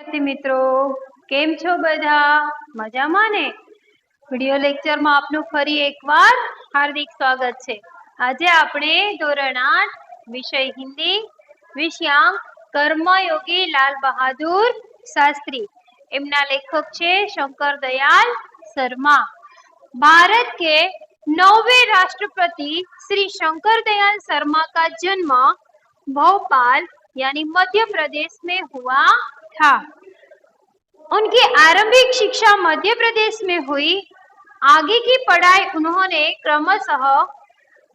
વિદ્યાર્થી મિત્રો કેમ છો બધા મજામાં ને વિડિયો લેક્ચરમાં આપનું ફરી એકવાર હાર્દિક સ્વાગત છે। આજે આપણે ધોરણ 8 વિષય હિન્દી વિષયાંક કર્મયોगी લાલ બહાદુર शास्त्री એમના લેખક છે शंकर दयाल शर्मा। भारत के 9वें राष्ट्रपति श्री शंकर दयाल शर्मा का जन्म भोपाल यानी मध्य प्रदेश में हुआ था। उनकी आरंभिक शिक्षा मध्य प्रदेश में हुई। आगे की पढ़ाई उन्होंने क्रमशः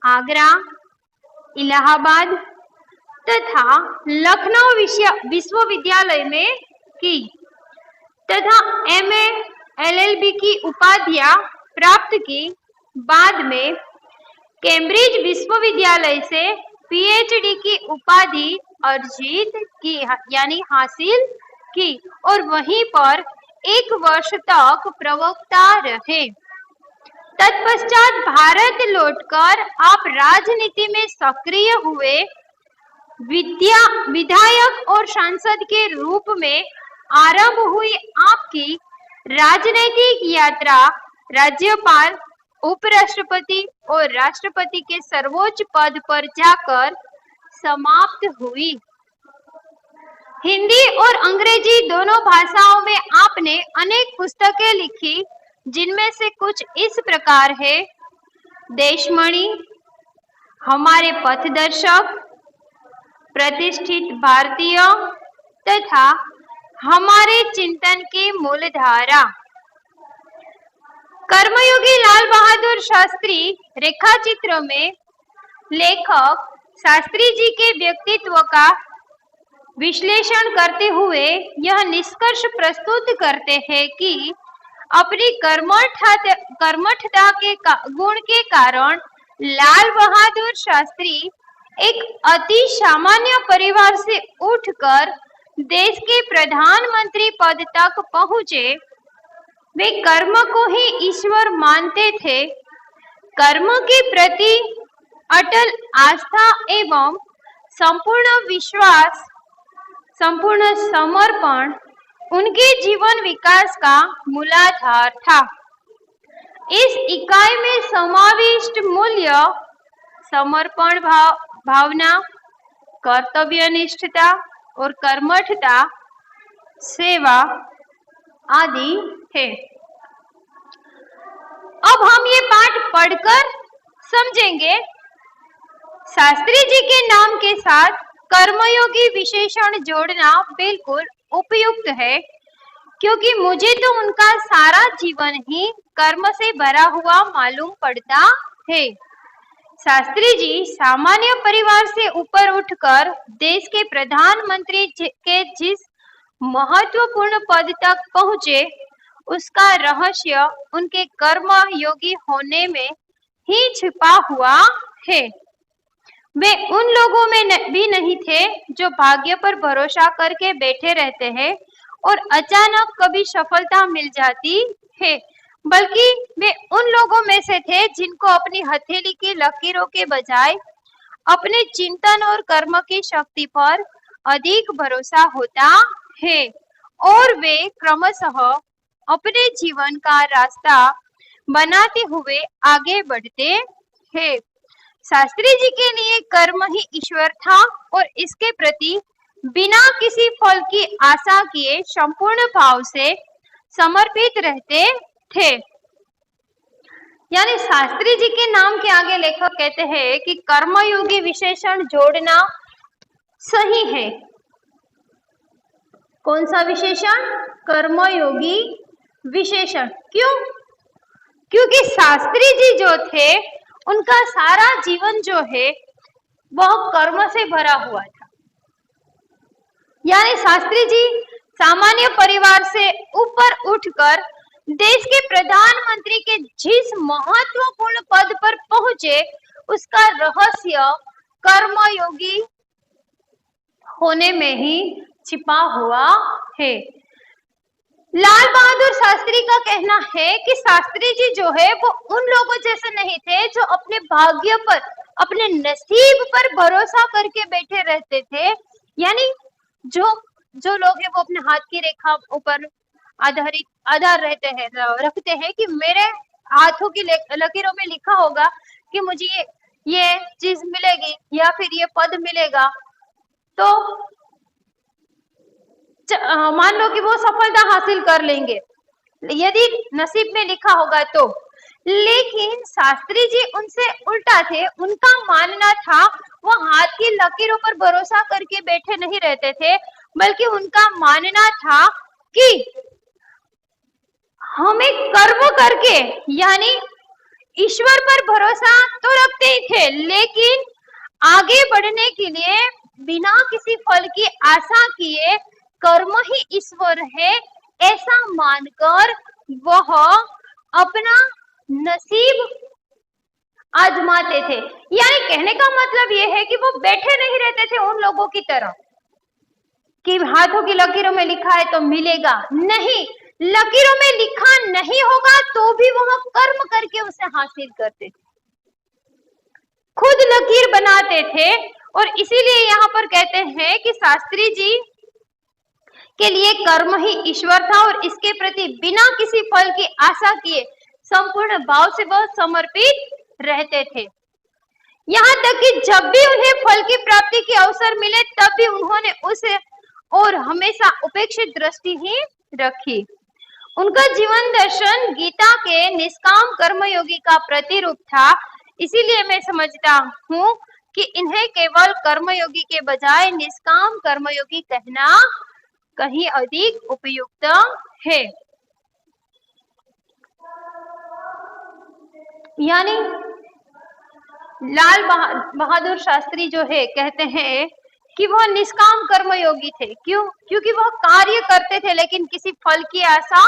आगरा, इलाहाबाद तथा लखनऊ विश्वविद्यालय में की तथा एमए एलएलबी की उपाधियां प्राप्त की। बाद में कैम्ब्रिज विश्वविद्यालय से पीएचडी की उपाधि अर्जित की यानी हासिल की और वहीं पर 1 वर्ष तक प्रवक्ता रहे। तत्पश्चात भारत लौटकर आप राजनीति में सक्रिय हुए। विधायक और सांसद के रूप में आरंभ हुई आपकी राजनीतिक यात्रा राज्यपाल, उपराष्ट्रपति और राष्ट्रपति के सर्वोच्च पद पर जाकर समाप्त हुई। हिंदी और अंग्रेजी दोनों भाषाओं में आपने अनेक पुस्तकें लिखी, जिनमें से कुछ इस प्रकार है। देशमणि, हमारे पथदर्शक, प्रतिष्ठित भारतीय तथा हमारे चिंतन की मूलधारा। कर्मयोगी लाल बहादुर शास्त्री रेखाचित्र में लेखक शास्त्री जी के व्यक्तित्व का विश्लेषण करते हुए यह निष्कर्ष प्रस्तुत करते हैं कि अपनी कर्मठता के गुण के कारण लाल बहादुर शास्त्री एक अति सामान्य परिवार से उठकर देश के प्रधानमंत्री पद तक पहुंचे। वे कर्म को ही ईश्वर मानते थे। कर्म के प्रति अटल आस्था एवं संपूर्ण विश्वास, संपूर्ण समर्पण उनके जीवन विकास का मूलाधार था। इस इकाई में समाविष्ट मूल्य समर्पण भावना, कर्तव्यनिष्ठता और कर्मठता, सेवा आदि है। अब हम ये पाठ पढ़कर समझेंगे। शास्त्री जी के नाम के साथ कर्मयोगी विशेषण जोड़ना बिल्कुल उपयुक्त है, क्योंकि मुझे तो उनका सारा जीवन ही कर्म से भरा हुआ मालूम पड़ता है। शास्त्री जी सामान्य परिवार से ऊपर उठकर देश के प्रधानमंत्री के जिस महत्वपूर्ण पद तक पहुंचे, उसका रहस्य उनके कर्म योगी होने में ही छिपा हुआ है। वे उन लोगों में भी नहीं थे जो भाग्य पर भरोसा करके बैठे रहते हैं और अचानक कभी सफलता मिल जाती है, बल्कि वे उन लोगों में से थे जिनको अपनी हथेली की लकीरों के बजाय अपने चिंतन और कर्म की शक्ति पर अधिक भरोसा होता है और वे क्रमशः अपने जीवन का रास्ता बनाते हुए आगे बढ़ते हैं। शास्त्री जी के लिए कर्म ही ईश्वर था और इसके प्रति बिना किसी फल की आशा किए संपूर्ण भाव से समर्पित रहते थे। यानी शास्त्री जी के नाम के आगे लेखक कहते हैं कि कर्मयोगी विशेषण जोड़ना सही है। कौन सा विशेषण? कर्मयोगी विशेषण। क्यों? क्योंकि शास्त्री जी जो थे उनका सारा जीवन जो है वह कर्म से भरा हुआ था। यानी शास्त्री जी सामान्य परिवार से ऊपर उठकर देश के प्रधानमंत्री के जिस महत्वपूर्ण पद पर पहुंचे, उसका रहस्य कर्मयोगी होने में ही छिपा हुआ है। लाल बहादुर शास्त्री का कहना है कि शास्त्री जी जो है वो उन लोगों जैसे नहीं थे जो अपने भाग्य पर, अपने नसीब पर भरोसा करके बैठे रहते थे। यानी जो जो लोग हैं वो अपने हाथ की रेखा ऊपर आधार रखते हैं कि मेरे हाथों की लकीरों में लिखा होगा कि मुझे ये चीज मिलेगी या फिर ये पद मिलेगा। तो मान लो कि वो सफलता हासिल कर लेंगे यदि नसीब में लिखा होगा तो। लेकिन शास्त्री जी उनसे उल्टा थे, उनका मानना था वो हाथ की लकीरों पर भरोसा करके बैठे नहीं रहते थे, बल्कि उनका मानना था कि हमें कर्म करके, यानी ईश्वर पर भरोसा तो रखते ही थे, लेकिन आगे बढ़ने के लिए बिना किसी फल की आशा किए कर्म ही ईश्वर है ऐसा मानकर वह अपना नसीब आजमाते थे। यानी कहने का मतलब यह है कि वो बैठे नहीं रहते थे उन लोगों की तरह कि हाथों की लकीरों में लिखा है तो मिलेगा। नहीं, लकीरों में लिखा नहीं होगा तो भी वह कर्म करके उसे हासिल करते थे, खुद लकीर बनाते थे। और इसीलिए यहाँ पर कहते हैं कि शास्त्री जी के लिए कर्म ही ईश्वर था और इसके प्रति बिना किसी फल की आशा किए संपूर्ण भाव से वह समर्पित रहते थे। यहाँ तक कि जब भी उन्हें फल की प्राप्ति के अवसर मिले तब भी उन्होंने उसे और हमेशा उपेक्षित दृष्टि ही रखी। उनका जीवन दर्शन गीता के निष्काम कर्मयोगी का प्रतिरूप था। इसीलिए मैं समझता हूँ कि इन्हें केवल कर्मयोगी के बजाय निष्काम कर्मयोगी कहना कहीं अधिक उपयुक्त है। यानी लाल बहादुर शास्त्री जो है कहते हैं कि वह निष्काम कर्मयोगी थे। क्यों? क्योंकि वह कार्य करते थे लेकिन किसी फल की आशा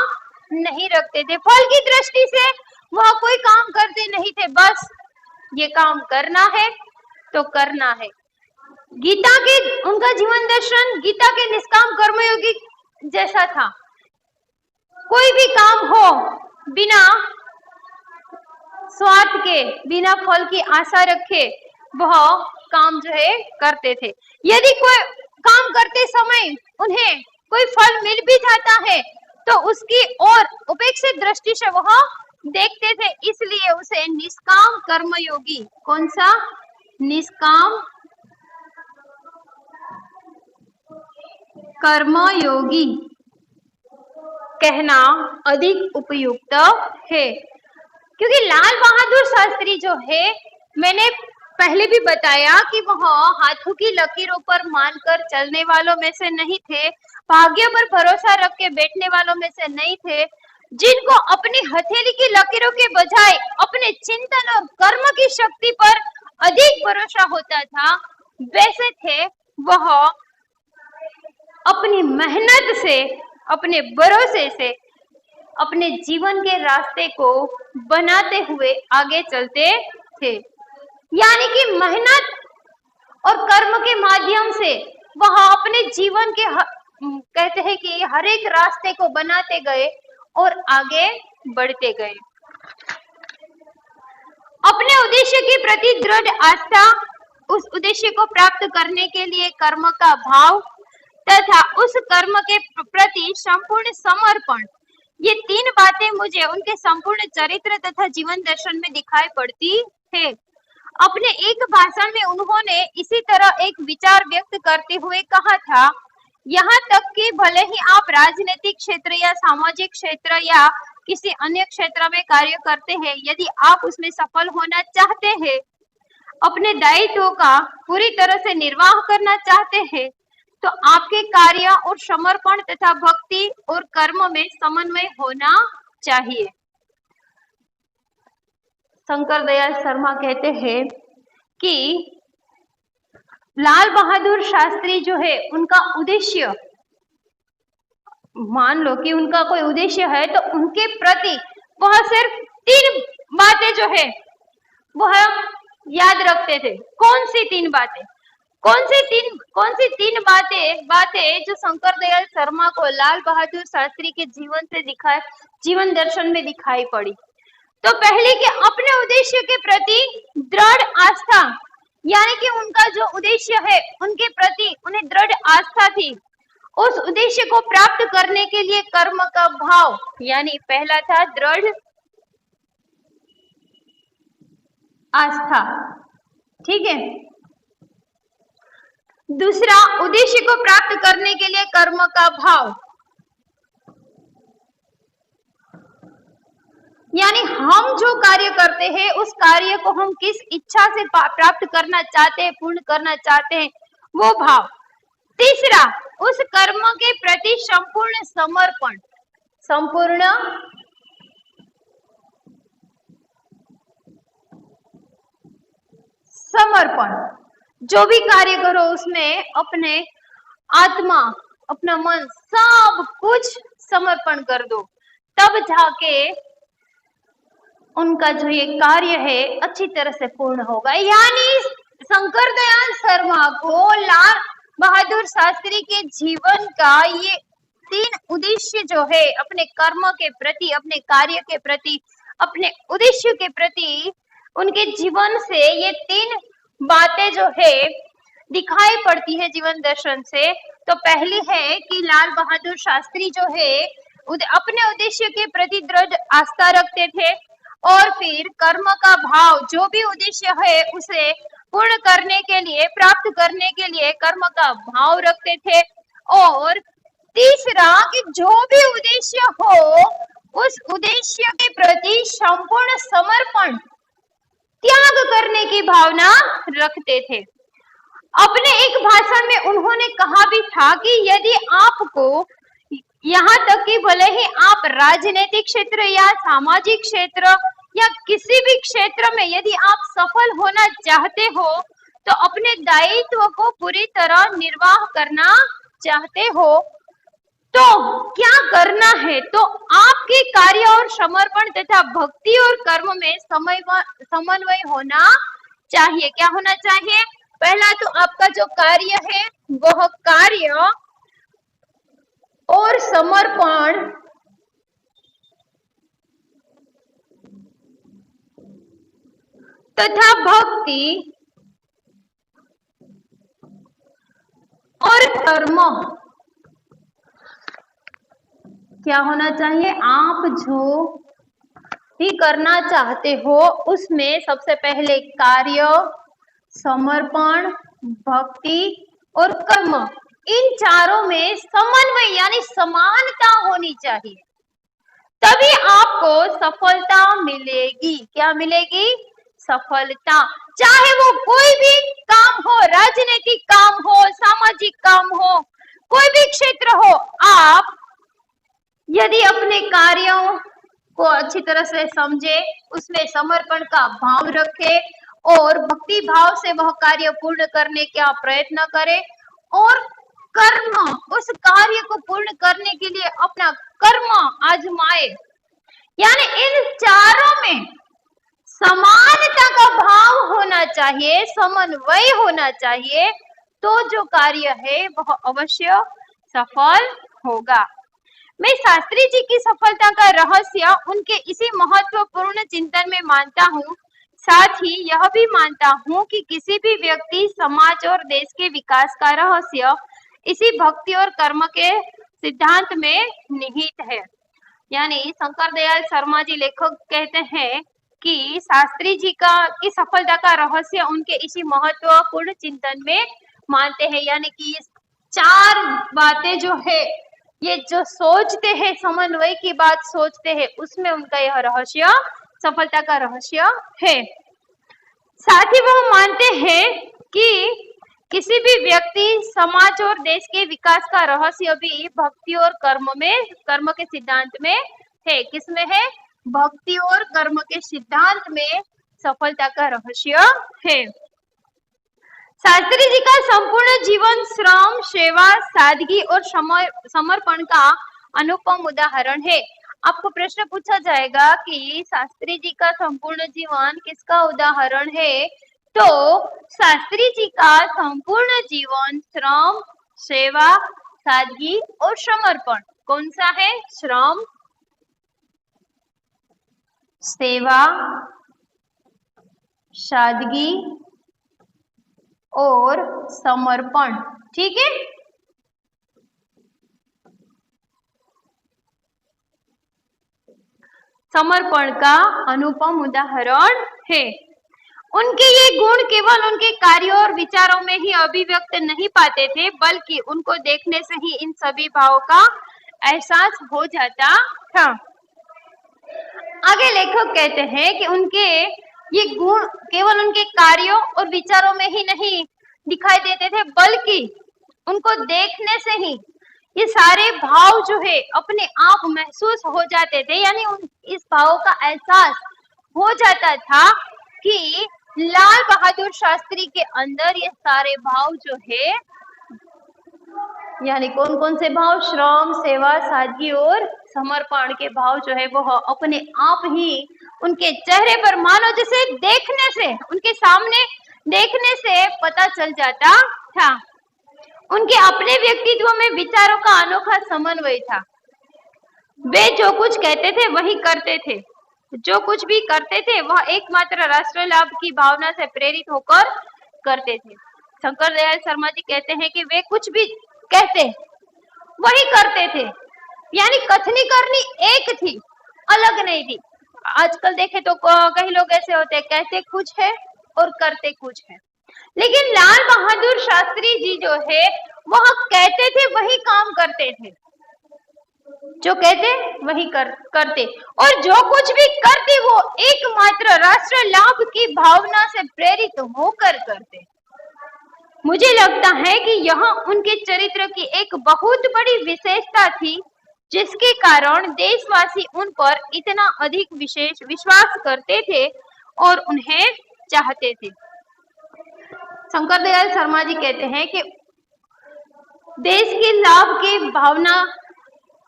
नहीं रखते थे। फल की दृष्टि से वह कोई काम करते नहीं थे, बस ये काम करना है तो करना है। गीता के उनका जीवन दर्शन गीता के निष्काम कर्मयोगी जैसा था। कोई भी काम हो बिना स्वार्थ के, बिना फल की आशा रखे वह काम जो है करते थे। यदि कोई काम करते समय उन्हें कोई फल मिल भी जाता है तो उसकी ओर उपेक्षित दृष्टि से वह देखते थे, इसलिए उसे निष्काम कर्मयोगी, कौन सा? निष्काम कर्मयोगी कहना अधिक उपयुक्त है। क्योंकि लाल बहादुर शास्त्री जो है, मैंने पहले भी बताया कि वह हाथों की लकीरों पर मानकर चलने वालों में से नहीं थे, भाग्य पर भरोसा रख के बैठने वालों में से नहीं थे, जिनको अपनी हथेली की लकीरों के बजाय अपने चिंतन और कर्म की शक्ति पर अधिक भरोसा होता था। वैसे थे वह अपनी मेहनत से, अपने भरोसे से अपने जीवन के रास्ते को बनाते हुए आगे चलते थे। यानी कि मेहनत और कर्म के माध्यम से वह अपने जीवन के कहते हैं कि हर एक रास्ते को बनाते गए और आगे बढ़ते गए। अपने उद्देश्य के प्रति दृढ़ आस्था, उस उद्देश्य को प्राप्त करने के लिए कर्म का भाव तथा उस कर्म के प्रति संपूर्ण समर्पण, ये तीन बातें मुझे उनके संपूर्ण चरित्र तथा जीवन दर्शन में दिखाई पड़ती है। अपने एक भाषण में उन्होंने इसी तरह एक विचार व्यक्त करते हुए कहा था, यहाँ तक कि भले ही आप राजनीतिक क्षेत्र या सामाजिक क्षेत्र या किसी अन्य क्षेत्र में कार्य करते हैं, यदि आप उसमें सफल होना चाहते हैं, अपने दायित्वों का पूरी तरह से निर्वाह करना चाहते हैं, तो आपके कार्य और समर्पण तथा भक्ति और कर्म में समन्वय होना चाहिए। शंकर दयाल शर्मा कहते हैं कि लाल बहादुर शास्त्री जो है, उनका उद्देश्य, मान लो कि उनका कोई उद्देश्य है तो उनके प्रति वह सिर्फ तीन बातें जो है वह याद रखते थे। कौन सी तीन बातें? कौन सी तीन बातें जो शंकर दयाल शर्मा को लाल बहादुर शास्त्री के जीवन दर्शन में दिखाई पड़ी? तो पहले कि अपने उद्देश्य के प्रति दृढ़ आस्था, यानी कि उनका जो उद्देश्य है उनके प्रति उन्हें दृढ़ आस्था थी उस उद्देश्य को प्राप्त करने के लिए कर्म का भाव, यानी पहला था दृढ़ आस्था, ठीक है। दूसरा, उद्देश्य को प्राप्त करने के लिए कर्म का भाव, यानी हम जो कार्य करते हैं उस कार्य को हम किस इच्छा से प्राप्त करना चाहते हैं, पूर्ण करना चाहते हैं, वो भाव। तीसरा, उस कर्म के प्रति संपूर्ण समर्पण, संपूर्ण समर्पण, जो भी कार्य करो उसमें अपने आत्मा, अपना मन, सब कुछ समर्पण कर दो, तब जाके उनका जो ये कार्य है अच्छी तरह से पूर्ण होगा। यानी शंकर दयाल शर्मा को लाल बहादुर शास्त्री के जीवन का ये 3 उद्देश्य जो है, अपने कर्म के प्रति, अपने कार्य के प्रति, अपने उद्देश्य के प्रति, उनके जीवन से ये 3 बातें जो है दिखाई पड़ती है जीवन दर्शन से। तो पहली है कि लाल बहादुर शास्त्री जो है अपने उद्देश्य के प्रति दृढ़ आस्था रखते थे, और फिर कर्म का भाव, जो भी उद्देश्य है उसे पूर्ण करने के लिए, प्राप्त करने के लिए कर्म का भाव रखते थे। और तीसरा कि जो भी उद्देश्य हो उस उद्देश्य के प्रति संपूर्ण समर्पण, त्याग करने की भावना रखते थे। अपने एक भाषण में उन्होंने कहा भी था कि यदि आपको, यहाँ तक कि भले ही आप राजनीतिक क्षेत्र या सामाजिक क्षेत्र या किसी भी क्षेत्र में यदि आप सफल होना चाहते हो, तो अपने दायित्व को पूरी तरह निर्वाह करना चाहते हो, तो क्या करना है? तो आपके कार्य और समर्पण तथा भक्ति और कर्म में समन्वय होना चाहिए। क्या होना चाहिए? पहला तो आपका जो कार्य है वह कार्य और समर्पण तथा भक्ति और कर्म, क्या होना चाहिए? आप जो भी करना चाहते हो उसमें सबसे पहले कार्य, समर्पण, भक्ति और कर्म, इन चारों में समन्वय यानी समानता होनी चाहिए, तभी आपको सफलता मिलेगी। क्या मिलेगी? सफलता। चाहे वो कोई भी काम हो, राजनीतिक काम हो, सामाजिक काम हो, कोई भी क्षेत्र हो, आप यदि अपने कार्यों को अच्छी तरह से समझे, उसमें समर्पण का भाव रखे और भक्ति भाव से वह कार्य पूर्ण करने का प्रयत्न करे, और कर्म, उस कार्य को पूर्ण करने के लिए अपना कर्म आजमाए, यानी इन चारों में समानता का भाव होना चाहिए, समन्वय होना चाहिए, तो जो कार्य है वह अवश्य सफल होगा। मैं शास्त्री जी की सफलता का रहस्य उनके इसी महत्वपूर्ण चिंतन में मानता हूँ। साथ ही यह भी मानता हूँ कि किसी भी व्यक्ति, समाज और देश के विकास का रहस्य इसी भक्ति और कर्म के सिद्धांत में निहित है। यानी शंकर दयाल शर्मा जी लेखक कहते हैं कि शास्त्री जी की सफलता का रहस्य उनके इसी महत्वपूर्ण चिंतन में मानते हैं, यानी कि ये 4 बातें जो है, ये जो सोचते हैं, समन्वय की बात सोचते हैं, उसमें उनका यह रहस्य, सफलता का रहस्य है। साथ ही वह मानते हैं कि किसी भी व्यक्ति, समाज और देश के विकास का रहस्य भी भक्ति और कर्म के सिद्धांत में है। किसमें है? भक्ति और कर्म के सिद्धांत में सफलता का रहस्य है। शास्त्री जी का संपूर्ण जीवन श्रम, सेवा, सादगी और समर्पण का अनुपम उदाहरण है। आपको प्रश्न पूछा जाएगा कि शास्त्री जी का संपूर्ण जीवन किसका उदाहरण है? तो शास्त्री जी का संपूर्ण जीवन श्रम, सेवा, सादगी और समर्पण कौन सा है? श्रम, सेवा, सादगी और समर्पण, ठीक है। समर्पण का अनुपम उदाहरण है। उनके ये गुण केवल उनके कार्यों और विचारों में ही अभिव्यक्त नहीं पाते थे, बल्कि उनको देखने से ही इन सभी भावों का एहसास हो जाता था। आगे लेखक कहते हैं कि उनके ये गुण केवल उनके कार्यों और विचारों में ही नहीं दिखाई देते थे, बल्कि उनको देखने से ही ये सारे भाव जो है अपने आप महसूस हो जाते थे, यानी इस भावों का एहसास हो जाता था कि लाल बहादुर शास्त्री के अंदर ये सारे भाव जो है, यानी कौन कौन से भाव, श्रम, सेवा, सादगी और समर्पण के भाव जो है वो अपने आप ही उनके चेहरे पर मानो जैसे देखने से, उनके सामने देखने से पता चल जाता था। उनके अपने व्यक्तित्व में विचारों का अनोखा समन्वय था। वे जो कुछ कहते थे वही करते थे, जो कुछ भी करते थे वह एकमात्र राष्ट्र लाभ की भावना से प्रेरित होकर करते थे। शंकर दयाल शर्मा जी कहते हैं कि वे कुछ भी कहते वही करते थे, यानी कथनी करनी एक थी, अलग नहीं थी। आजकल देखे तो कई लोग ऐसे होते हैं, कहते कुछ है और करते कुछ है, लेकिन लाल बहादुर शास्त्री जी जो है वह कहते थे वही काम करते थे, जो कहते वही करते, और जो कुछ भी करते वो एकमात्र राष्ट्र लाभ की भावना से प्रेरित होकर करते। मुझे लगता है कि यह उनके चरित्र की एक बहुत बड़ी विशेषता थी, जिसके कारण देशवासी उन पर इतना अधिक विशेष विश्वास करते थे और उन्हें चाहते थे। शंकर दयाल शर्मा जी कहते हैं कि देश के लाभ की भावना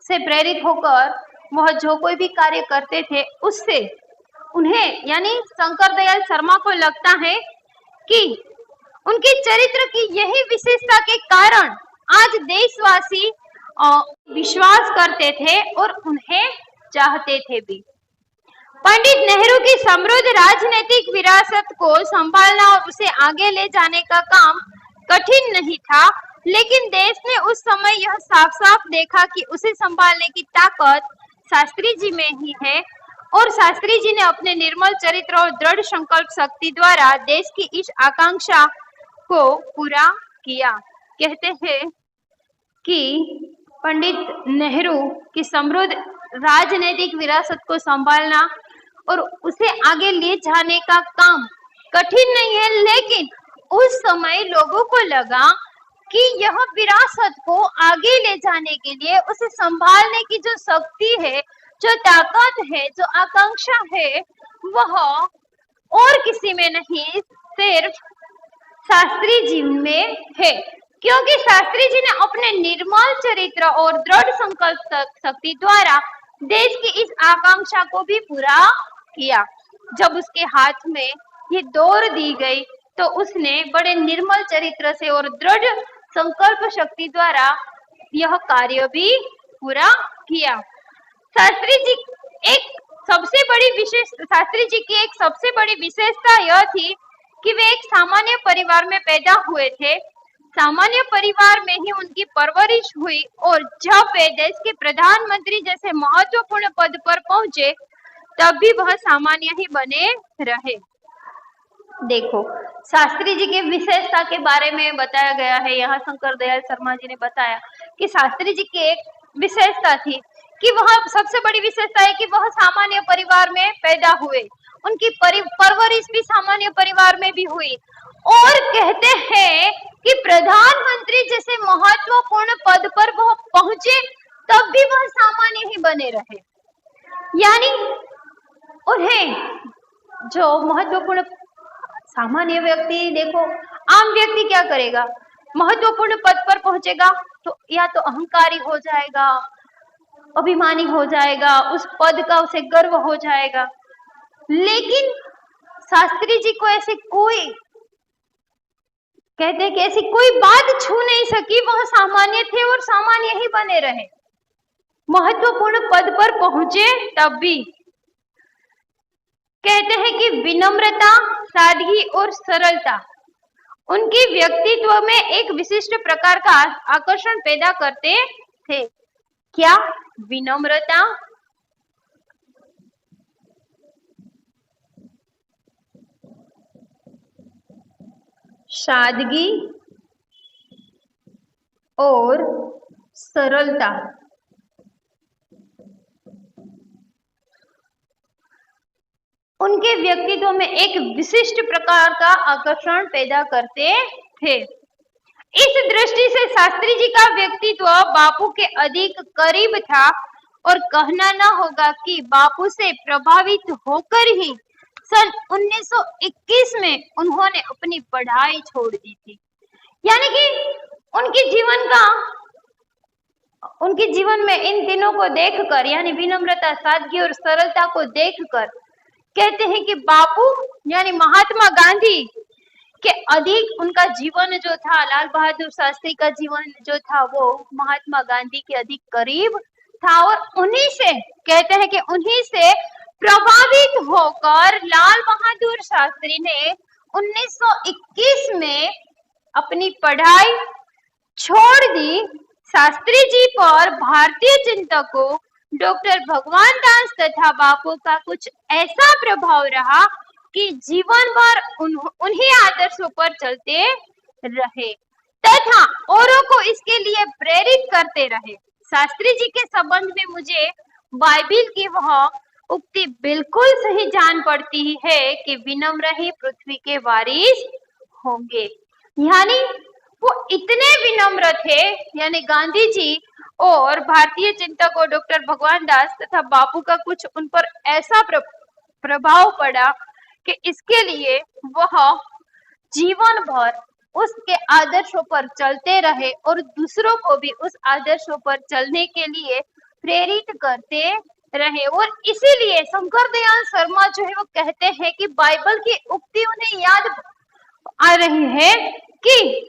से प्रेरित होकर वह जो कोई भी कार्य करते थे उससे उन्हें, यानी शंकर दयाल शर्मा को लगता है कि उनके चरित्र की यही विशेषता के कारण आज देशवासी विश्वास करते थे और उन्हें चाहते थे भी। पंडित नेहरू की समृद्ध राजनीतिक विरासत को संभालना और उसे आगे ले जाने का काम कठिन नहीं था, लेकिन देश ने उस समय यह साफ साफ देखा कि उसे संभालने की ताकत शास्त्री जी में ही है, और शास्त्री जी ने अपने निर्मल चरित्र और दृढ़ संकल्प शक्ति द्वारा देश की इस आकांक्षा को पूरा किया। कहते हैं कि पंडित नेहरू की समृद्ध राजनीतिक विरासत को संभालना और उसे आगे ले जाने का काम कठिन नहीं है, लेकिन उस समय लोगों को लगा कि यह विरासत को आगे ले जाने के लिए उसे संभालने की जो शक्ति है, जो ताकत है, जो आकांक्षा है, वह और किसी में नहीं, सिर्फ शास्त्री जी में है। क्योंकि शास्त्री जी ने अपने निर्मल चरित्र और दृढ़ संकल्प शक्ति द्वारा देश की इस आकांक्षा को भी पूरा किया। जब उसके हाथ में ये दौड़ दी गई तो उसने बड़े निर्मल चरित्र से और दृढ़ संकल्प शक्ति द्वारा यह कार्य भी पूरा किया। शास्त्री जी की एक सबसे बड़ी विशेषता यह थी कि वे एक सामान्य परिवार में पैदा हुए थे। सामान्य परिवार में ही उनकी परवरिश हुई और जब वे देश के प्रधानमंत्री जैसे महत्वपूर्ण पद पर पहुंचे तब भी वह सामान्य ही बने रहे। देखो, शास्त्री जी की विशेषता के बारे में बताया गया है। यहाँ शंकर दयाल शर्मा जी ने बताया कि शास्त्री जी की एक विशेषता थी कि वह सबसे बड़ी विशेषता है कि वह सामान्य परिवार में पैदा हुए, उनकी परवरिश भी सामान्य परिवार में भी हुई, और कहते हैं कि प्रधानमंत्री जैसे महत्वपूर्ण पद पर वह पहुंचे तब भी वह सामान्य ही बने रहे। यानी उन्हें जो महत्वपूर्ण सामान्य व्यक्ति, देखो आम व्यक्ति क्या करेगा, महत्वपूर्ण पद पर पहुंचेगा तो या तो अहंकारी हो जाएगा, अभिमानी हो जाएगा, उस पद का उसे गर्व हो जाएगा, लेकिन शास्त्री जी को ऐसे कोई, कहते हैं कि ऐसी कोई बात छू नहीं सकी, वह सामान्य थे और सामान्य ही बने रहे, महत्वपूर्ण पद पर पहुंचे तब भी। कहते हैं कि विनम्रता, सादगी और सरलता उनके व्यक्तित्व में एक विशिष्ट प्रकार का आकर्षण पैदा करते थे। क्या? विनम्रता, सादगी और सरलता उनके व्यक्तित्व में एक विशिष्ट प्रकार का आकर्षण पैदा करते थे। इस दृष्टि से शास्त्री जी का व्यक्तित्व बापू के अधिक करीब था और कहना न होगा कि बापू से प्रभावित होकर ही सन 1921 में उन्होंने अपनी पढ़ाई छोड़ दी थी। यानी कि उनके जीवन में इन तीनों को देखकर, यानी विनम्रता, सादगी और सरलता को देखकर कहते हैं कि बापू यानी महात्मा गांधी के अधिक उनका जीवन जो था, लाल बहादुर शास्त्री का जीवन जो था वो महात्मा गांधी के अधिक करीब था और उन्हीं से कहते हैं कि उन्हीं से प्रभावित होकर लाल बहादुर शास्त्री ने 1921 में अपनी पढ़ाई छोड़ दी। शास्त्री जी पर भारतीय चिंतकों डॉक्टर भगवान दास तथा बापू का कुछ ऐसा प्रभाव रहा कि जीवन भर उन्हीं आदर्शों पर चलते रहे तथा औरों को इसके लिए प्रेरित करते रहे। शास्त्री जी के संबंध में मुझे बाइबिल की वह उक्ति बिल्कुल सही जान पड़ती है कि विनम्र ही पृथ्वी के वारिस होंगे। यानी वो इतने विनम्र थे, यानी गांधी जी और भारतीय चिंतक और डॉक्टर भगवान दास तथा बापू का कुछ उन पर ऐसा प्रभाव पड़ा कि इसके लिए वह जीवन भर उसके आदर्शों पर चलते रहे और दूसरों को भी उस आदर्शों पर चलने के लिए प्रेरित करते रहे। और इसीलिए शंकर दयाल शर्मा जो है वो कहते हैं कि बाइबल की उक्ति उन्हें याद आ रही है कि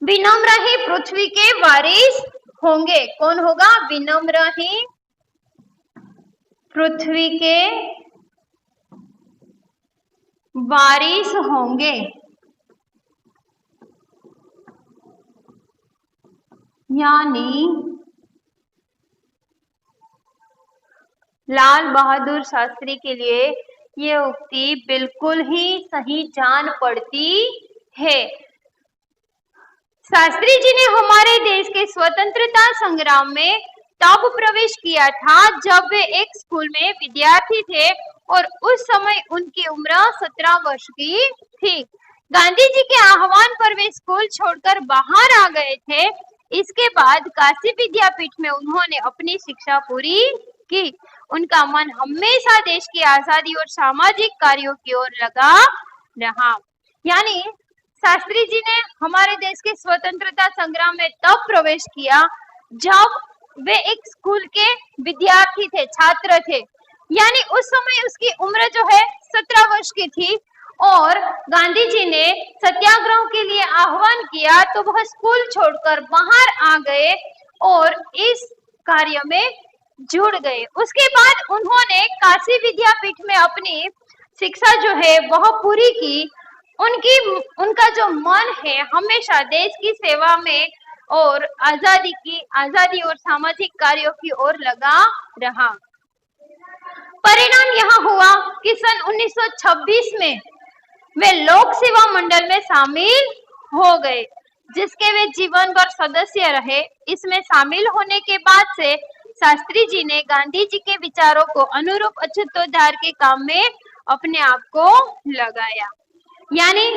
विनम्र ही पृथ्वी के वारिस होंगे। कौन होगा? विनम्र ही पृथ्वी के वारिस होंगे। यानी लाल बहादुर शास्त्री के लिए ये उक्ति बिल्कुल ही सही जान पड़ती है। शास्त्री जी ने हमारे देश के स्वतंत्रता संग्राम में तब प्रवेश किया था जब वे एक स्कूल में विद्यार्थी थे और उस समय उनकी उम्र 17 वर्ष की थी। गांधी जी के आह्वान पर वे स्कूल छोड़कर बाहर आ गए थे। इसके बाद काशी विद्यापीठ में उन्होंने अपनी शिक्षा पूरी की। उनका मन हमेशा देश की आजादी और सामाजिक कार्यों की ओर लगा रहा। यानी शास्त्री जी ने हमारे देश के स्वतंत्रता संग्राम में तब प्रवेश किया जब वे एक स्कूल के विद्यार्थी थे, छात्र थे। यानी उस समय उसकी उम्र जो है 17 वर्ष की थी और गांधी जी ने सत्याग्रह के लिए आह्वान किया तो वह स्कूल छोड़कर बाहर आ गए और इस कार्य में जुड़ गए। उसके बाद उन्होंने काशी विद्यापीठ में अपनी शिक्षा जो है वह पूरी की। उनका जो मन है हमेशा देश की सेवा में और आजादी और सामाजिक कार्यों की ओर लगा रहा। परिणाम यह हुआ कि सन 1926 में वे लोक सेवा मंडल में शामिल हो गए, जिसके वे जीवन भर सदस्य रहे। इसमें शामिल होने के बाद से शास्त्री जी ने गांधी जी के विचारों को अनुरूप अछूतोद्धार के काम में अपने आप को लगाया। यानी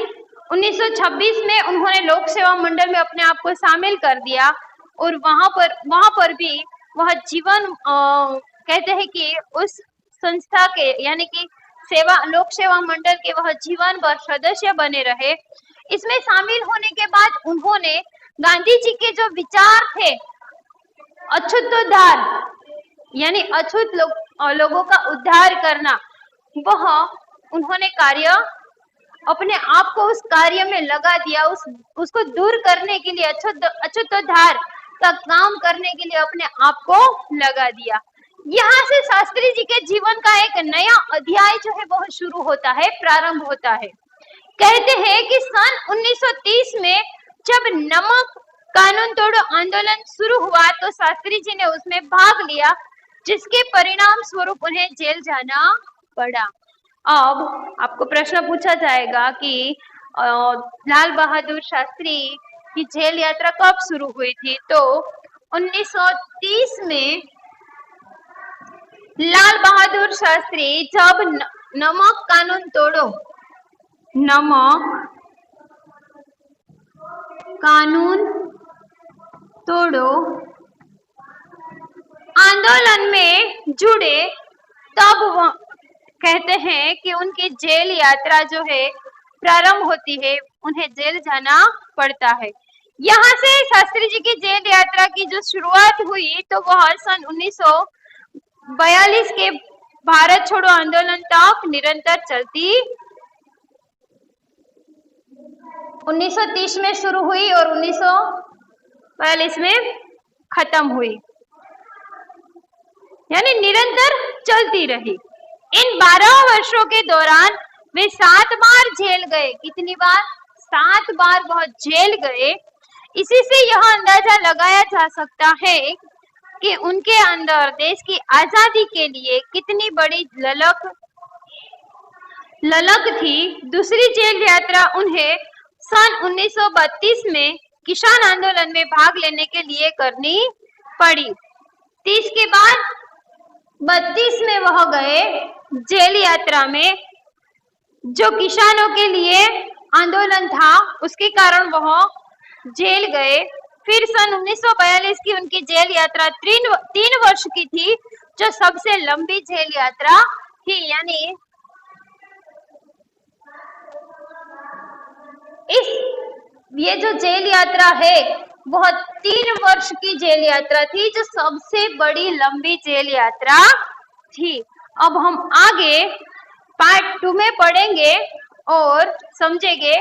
1926 में उन्होंने लोक सेवा मंडल में अपने आप को शामिल कर दिया और वहां पर भी वह जीवन कहते हैं कि उस संस्था के यानी कि लोक सेवा मंडल के वह जीवन भर सदस्य बने रहे। इसमें शामिल होने के बाद उन्होंने गांधी जी के जो विचार थे अछूतोद्धार यानी अछूत लोगों का उद्धार करना, वह उन्होंने कार्य अपने आप को उस कार्य में लगा दिया। उसको दूर करने के लिए अछूतोद्धार का काम करने के लिए अपने आप को लगा दिया। यहाँ से शास्त्री जी के जीवन का एक नया अध्याय जो है वह शुरू होता है, प्रारंभ होता है। कहते हैं कि सन 1930 में जब नमक कानून तोड़ो आंदोलन शुरू हुआ तो शास्त्री जी ने उसमें भाग लिया, जिसके परिणाम स्वरूप उन्हें जेल जाना पड़ा। अब आपको प्रश्न पूछा जाएगा कि लाल बहादुर शास्त्री की जेल यात्रा कब शुरू हुई थी? तो 1930 में लाल बहादुर शास्त्री जब नमक कानून तोड़ो आंदोलन में जुड़े, तब वो कहते हैं कि उनकी जेल यात्रा जो है प्रारंभ होती है, उन्हें जेल जाना पड़ता है। यहाँ से शास्त्री जी की जेल यात्रा की जो शुरुआत हुई तो वह सन 1942 के भारत छोड़ो आंदोलन तक निरंतर चलती, 1930 में शुरू हुई और 1942 में खत्म हुई, यानी निरंतर चलती रही। इन 12 वर्षों के दौरान वे 7 बार जेल गए। कितनी बार? 7 बार वह जेल गए। इसी से यह अंदाजा लगाया जा सकता है कि उनके अंदर देश की आजादी के लिए कितनी बड़ी ललक थी। दूसरी जेल यात्रा उन्हें सन 1932 में किसान आंदोलन में भाग लेने के लिए करनी पड़ी। 30 के बाद 32 में वह गए जेल यात्रा में, जो किसानों के लिए आंदोलन था, उसके कारण वह जेल गए। फिर सन 1942 की उनकी जेल यात्रा 3 वर्ष की थी, जो सबसे लंबी जेल यात्रा थी। यानी ये जो जेल यात्रा है वह 3 वर्ष की जेल यात्रा थी, जो सबसे बड़ी लंबी जेल यात्रा थी। अब हम आगे पार्ट 2 में पढ़ेंगे और समझेंगे